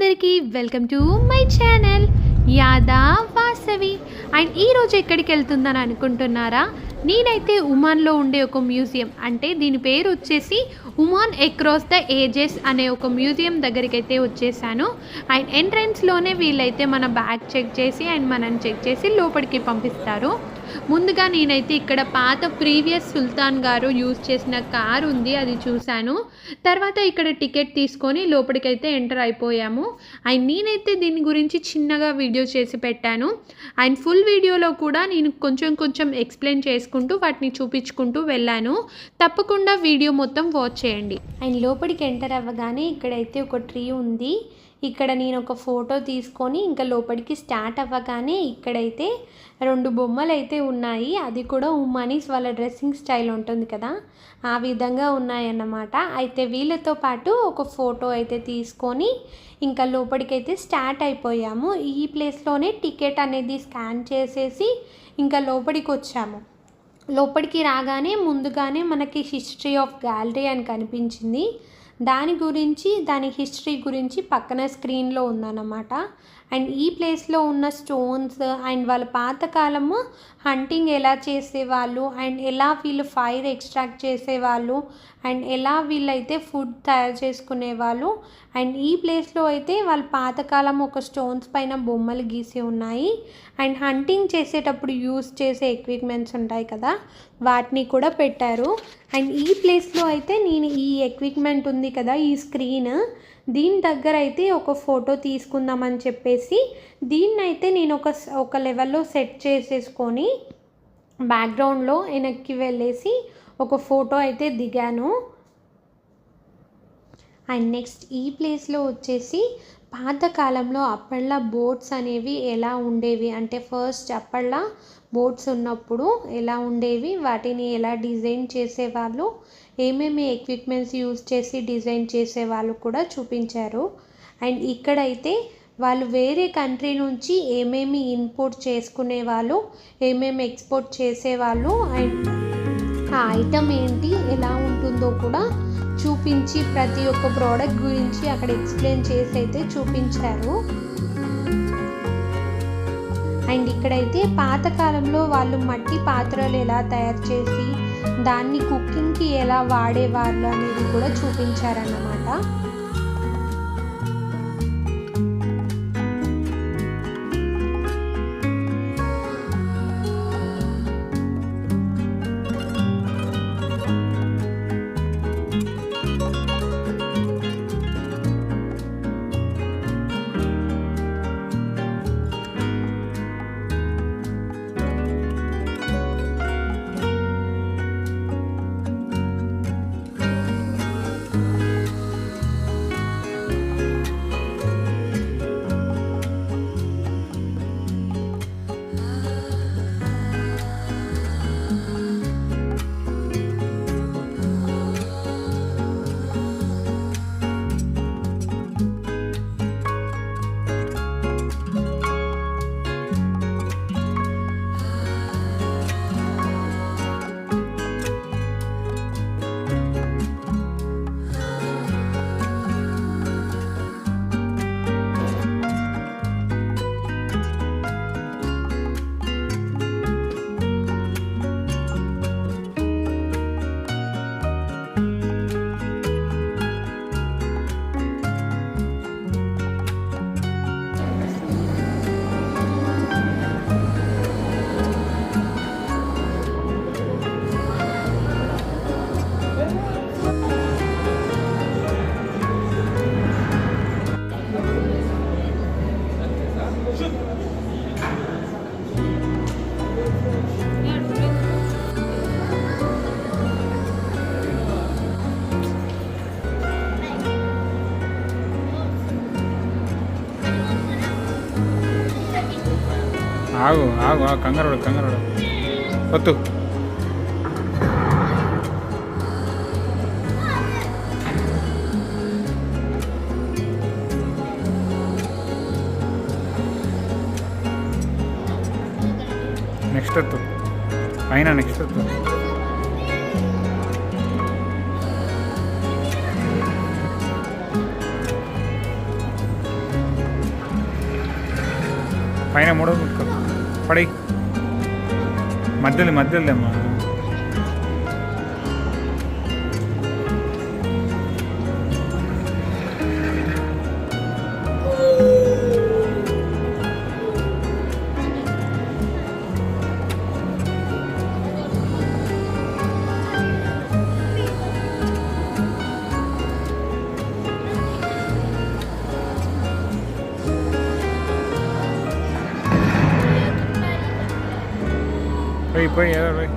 అందరికీ welcome to my channel Yada Vasavi. And ఈరోజు ఎక్కడికి వెళ్తుందని అనుకుంటున్నారా? నేనైతే ఉమాన్లో ఉండే ఒక మ్యూజియం, అంటే దీని పేరు వచ్చేసి ఉమాన్ అక్రాస్ ద ఏజెస్ అనే ఒక మ్యూజియం దగ్గరికి అయితే వచ్చేసాను. అండ్ ఎంట్రన్స్లోనే వీళ్ళైతే మన బ్యాగ్ చెక్ చేసి అండ్ మనం చెక్ చేసి లోపలికి పంపిస్తారు. ముందుగా నేనైతే ఇక్కడ పాత ప్రీవియస్ సుల్తాన్ గారు యూజ్ చేసిన కారు ఉంది, అది చూశాను. తర్వాత ఇక్కడ టికెట్ తీసుకొని లోపలికైతే ఎంటర్ అయిపోయాము. అండ్ నేనైతే దీని గురించి చిన్నగా వీడియో చేసి పెట్టాను. అండ్ ఫుల్ వీడియోలో కూడా నేను కొంచెం ఎక్స్ప్లెయిన్ చేసుకుంటూ వాటిని చూపించుకుంటూ వెళ్ళాను. తప్పకుండా వీడియో మొత్తం వాచ్ చేయండి. అండ్ లోపలికి ఎంటర్ అవ్వగానే ఇక్కడైతే ఒక ట్రీ ఉంది. ఇక్కడ నేను ఒక ఫోటో తీసుకొని ఇంకా లోపలికి స్టార్ట్ అవ్వగానే ఇక్కడైతే 2 బొమ్మలు అయితే ఉన్నాయి. అది కూడా ఉమానీస్ వాళ్ళ డ్రెస్సింగ్ స్టైల్ ఉంటుంది కదా, ఆ విధంగా ఉన్నాయన్నమాట. అయితే వీళ్ళతో పాటు ఒక ఫోటో అయితే తీసుకొని ఇంకా లోపలికైతే స్టార్ట్ అయిపోయాము. ఈ ప్లేస్లోనే టికెట్ అనేది స్కాన్ చేసేసి ఇంకా లోపలికి వచ్చాము. లోపలికి రాగానే ముందుగానే మనకి హిస్టరీ ఆఫ్ గ్యాలరీ అని కనిపించింది. దాని హిస్టరీ గురించి పక్కన స్క్రీన్లో ఉందన్నమాట. అండ్ ఈ ప్లేస్లో ఉన్న స్టోన్స్ అండ్ వాళ్ళ పాతకాలము హంటింగ్ ఎలా చేసేవాళ్ళు అండ్ ఎలా వీళ్ళు ఫైర్ ఎక్స్ట్రాక్ట్ చేసేవాళ్ళు అండ్ ఎలా వీళ్ళైతే ఫుడ్ తయారు చేసుకునేవాళ్ళు. అండ్ ఈ ప్లేస్లో అయితే వాళ్ళ పాతకాలం ఒక స్టోన్స్ పైన బొమ్మలు గీసి ఉన్నాయి. అండ్ హంటింగ్ చేసేటప్పుడు యూస్ చేసే ఎక్విప్మెంట్స్ ఉంటాయి కదా, వాటిని కూడా పెట్టారు. అండ్ ఈ ప్లేస్లో అయితే నేను ఈ ఎక్విప్మెంట్ ఉంది కదా, ఈ స్క్రీన్, దీని దగ్గర అయితే ఒక ఫోటో తీసుకుందామని చెప్పేసి దీన్నైతే నేను ఒక లెవెల్లో సెట్ చేసేసుకొని బ్యాక్గ్రౌండ్లో వెనక్కి వెళ్ళేసి ఒక ఫోటో అయితే దిగాను. అండ్ నెక్స్ట్ ఈ ప్లేస్లో వచ్చేసి పాతకాలంలో అప్పట్లో బోట్స్ అనేవి ఎలా ఉండేవి, అంటే ఫస్ట్ అప్పట్లో బోట్స్ ఉన్నప్పుడు ఎలా ఉండేవి, వాటిని ఎలా డిజైన్ చేసేవాళ్ళు, ఏమేమి ఎక్విప్మెంట్స్ యూజ్ చేసి డిజైన్ చేసేవాళ్ళు కూడా చూపించారు. అండ్ ఇక్కడైతే వాళ్ళు వేరే కంట్రీ నుంచి ఏమేమి ఇంపోర్ట్ చేసుకునేవాళ్ళు, ఏమేమి ఎక్స్పోర్ట్ చేసేవాళ్ళు అండ్ ఆ ఐటమ్ ఏంటి ఎలా ఉంటుందో కూడా చూపించి ప్రతి ఒక్క ప్రోడక్ట్ గురించి అక్కడ ఎక్స్ప్లెయిన్ చేసి అయితే చూపించారు. అండ్ ఇక్కడైతే పాతకాలంలో వాళ్ళు మట్టి పాత్రలు ఎలా తయారు చేసి దాన్ని కుకింగ్కి ఎలా వాడేవాళ్ళు అనేది కూడా చూపించారన్నమాట. ఆగు ఆగు కంగారు వద్దు. నెక్స్ట్ వద్దు పైన నెక్స్ట్ వద్దు. పైన మూడో పెట్టుకో పడి మధ్యలోదేమ్మా. పోయి ఏదో పోయి.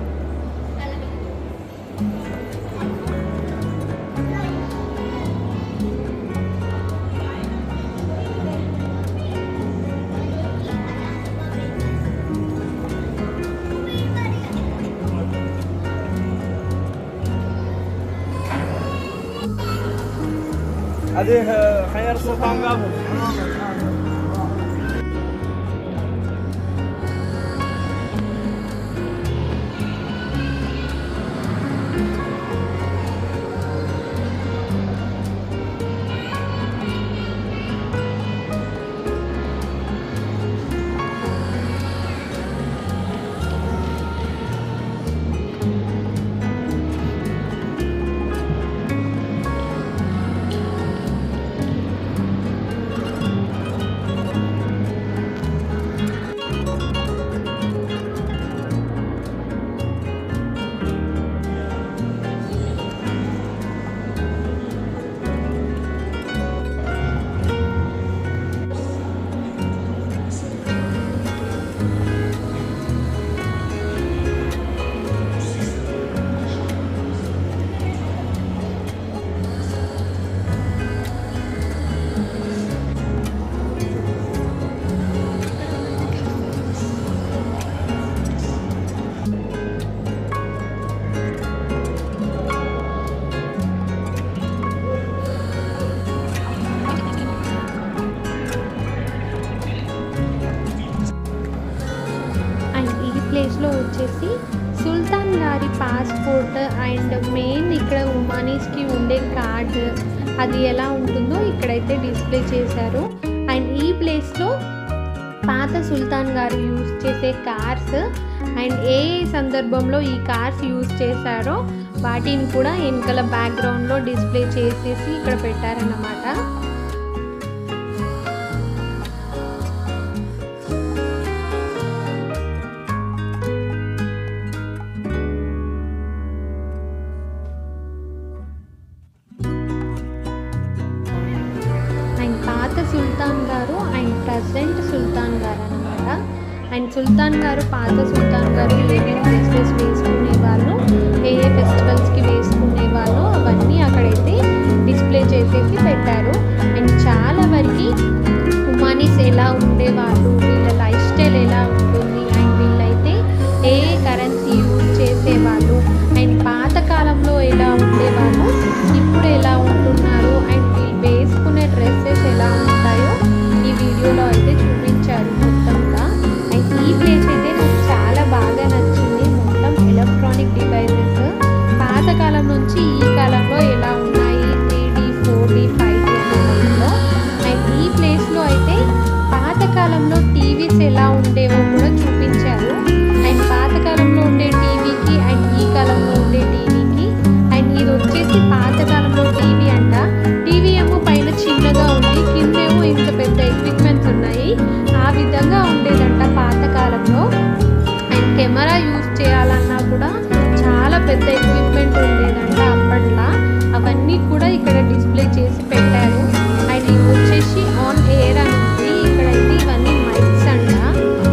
هذه خيار سلطان قابل. ప్లేస్లో వచ్చేసి సుల్తాన్ గారి పాస్పోర్ట్ అండ్ మెయిన్ ఇక్కడ ఉమానీస్కి ఉండే కార్డ్ అది ఎలా ఉంటుందో ఇక్కడైతే డిస్ప్లే చేశారు. అండ్ ఈ ప్లేస్లో పాత సుల్తాన్ గారు యూజ్ చేసే కార్స్ అండ్ ఏ సందర్భంలో ఈ కార్స్ యూజ్ చేశారో వాటిని కూడా వెనకాల బ్యాక్గ్రౌండ్లో డిస్ప్లే చేసేసి ఇక్కడ పెట్టారన్నమాట. పాత సుల్తాన్ గారు అండ్ ప్రజెంట్ సుల్తాన్ గారు అనమాట. అండ్ సుల్తాన్ గారు పాత సుల్తాన్ గారు ఏమేమి డ్రెస్సెస్ వేసుకునే వాళ్ళు, ఏ ఫెస్టివల్స్కి వేసుకునే వాళ్ళు అవన్నీ అక్కడైతే డిస్ప్లే చేసేసి పెట్టారు. అండ్ చాలా వరకు ఉమానీస్ ఎలా ఉండేవాళ్ళు, వీళ్ళ లైఫ్ స్టైల్ ఎలా ఉంటుంది, అండ్ వీళ్ళైతే ఏ కరెన్సీ యూజ్ చేసేవాళ్ళు, అండ్ పాతకాలంలో ఎలా ఉండేవాళ్ళు, ఇప్పుడు ఎలా ఉంటున్నారు, అండ్ వీళ్ళు వేసుకునే డ్రెస్సెస్ ఎలా ఉంటాయో ఈ వీడియోలో అయితే చూపించారు మొత్తంగా. అండ్ ఈ ప్లేస్ అయితే నాకు చాలా బాగా నచ్చింది. మొత్తం ఎలక్ట్రానిక్ డివైసెస్ పాతకాలం నుంచి ఈ కాలంలో ఎలా ఉన్నాయి, 3D 4D 5D అనే టైంలో. అండ్ ఈ ప్లేస్లో అయితే పాతకాలంలో టీవీస్ ఎలా ఉండేవో కూడా చూపించారు. అండ్ పాతకాలంలో ఉండే టీవీకి అండ్ ఈ కాలంలో ఉండే టీవీకి, అండ్ ఇది వచ్చేసి పాతకాలంలో టీవీ అంట. టీవీ ఏమో పైన చిన్నగా ఉంది, కిందేమో ఇంత పెద్ద ఎక్విప్మెంట్స్ ఉన్నాయి. ఆ విధంగా ఉండేదంట పాతకాలంలో. అండ్ కెమెరా యూజ్ చేయాలన్నా కూడా చాలా పెద్ద ఎక్విప్మెంట్ ఉండేదంట అప్పట్లో. అవన్నీ కూడా ఇక్కడ డిస్ప్లే చేసి పెట్టారు. అండ్ ఇది వచ్చేసి ఆన్ ఎయిర్ అని ఉంది. ఇక్కడైతే ఇవన్నీ మైక్స్ అంట.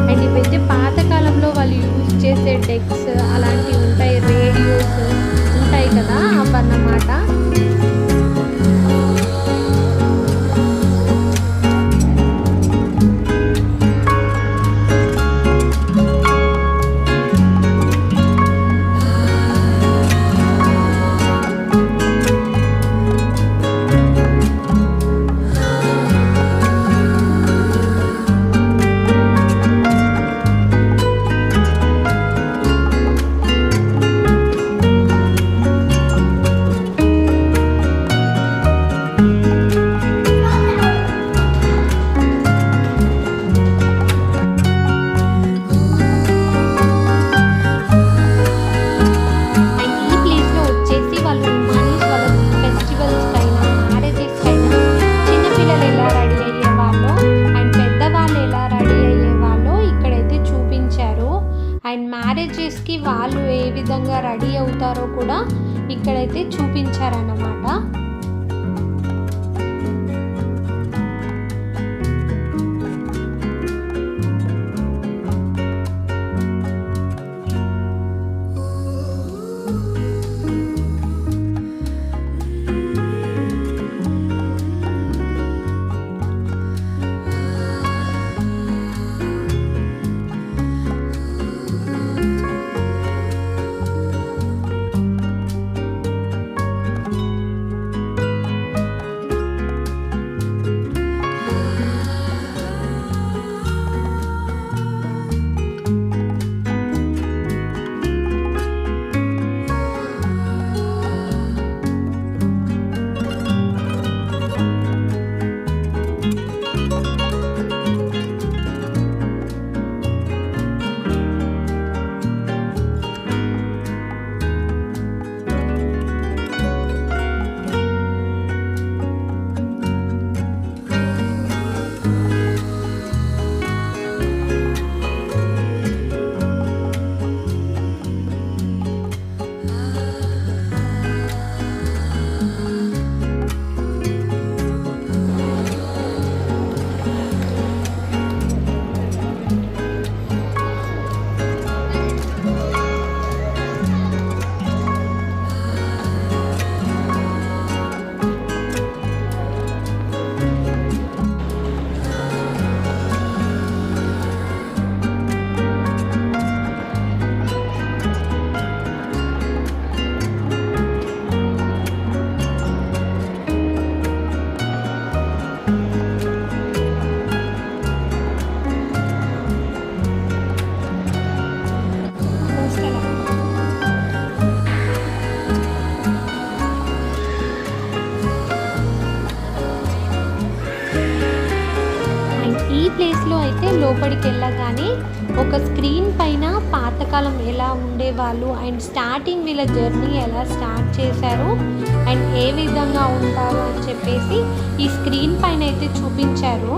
అండ్ ఇవైతే పాతకాలంలో వాళ్ళు యూజ్ చేసే డెక్స్ అలాంటివి ఉంటాయి, రేడియోస్ ఉంటాయి కదా అవన్నమాట. విధంగా రెడీ అవుతారో కూడా ఇక్కడైతే చూపించారన్నమాట. ఈ ప్లేస్లో అయితే లోపలికి వెళ్ళగానే ఒక స్క్రీన్ పైన పాతకాలం ఎలా ఉండేవాళ్ళు అండ్ స్టార్టింగ్ వీళ్ళ జర్నీ ఎలా స్టార్ట్ చేశారు అండ్ ఏ విధంగా ఉంటారు అని చెప్పేసి ఈ స్క్రీన్ పైన అయితే చూపించారు.